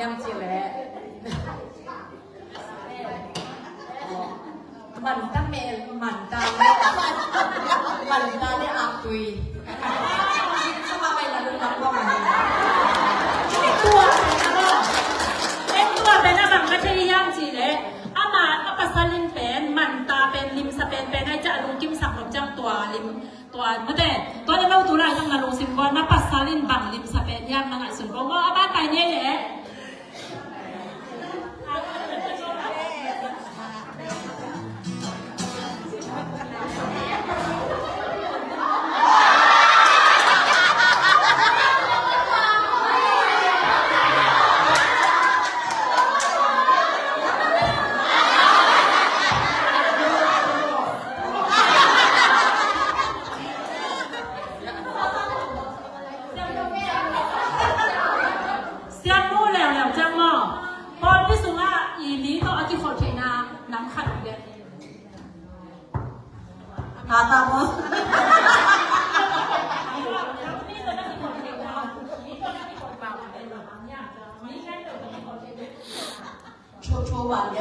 ยังสิแหละมันตะเมลมันตาเนี่ยอักตุยสมาไปละลุงก็มันตัวเป็นอะบังก็ใช่ย่างสิแหละอามาอัปสลินเป็นมันตาเป็นลิมสเป็นเป็นให้จะลุงกิมสักลมจังตัวลิมตัวเมื่อแต่ตัวนี้เราตัวอะไรยังลุงสิมบอลมาปัสสาลินบังลิมสเป็นย่างนั่งไอ้สุนทรก็บ้านไปเนี่ยแหละตามมั้งโชว์หวานแก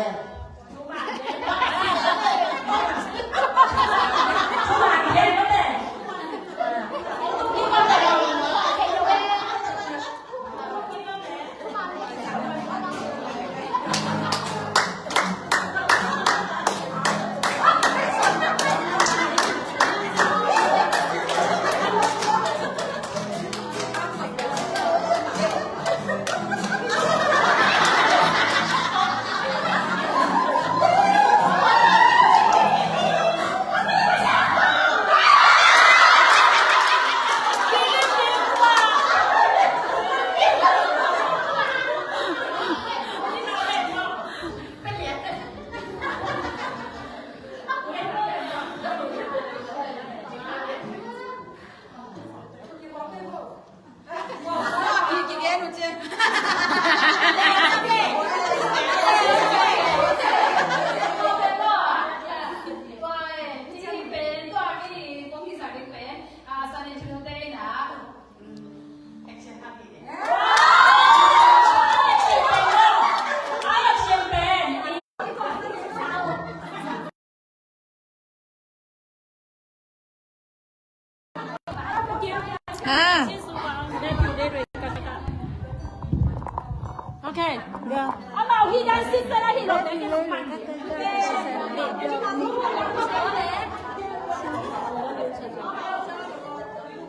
Okay. Ama he dan sister lah he lok ke rumah.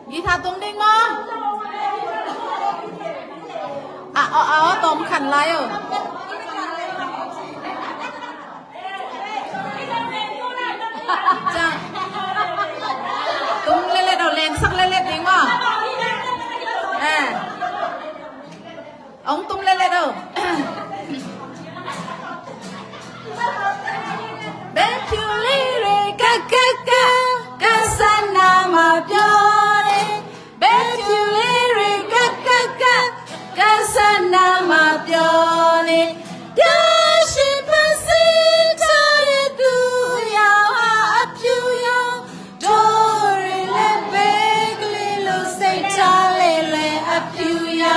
Gita tung ding mo. Tom khan lai ơ. Tung le le đầu lên sắc le le ding mo. Ông tung lên lên đâu Bet you lire ka ka ka kasana ma pione Bet you lire ka ka ka kasana ma pione Dashi pasita du ya apyu ya Dore le begli lo sei tale le apyu ya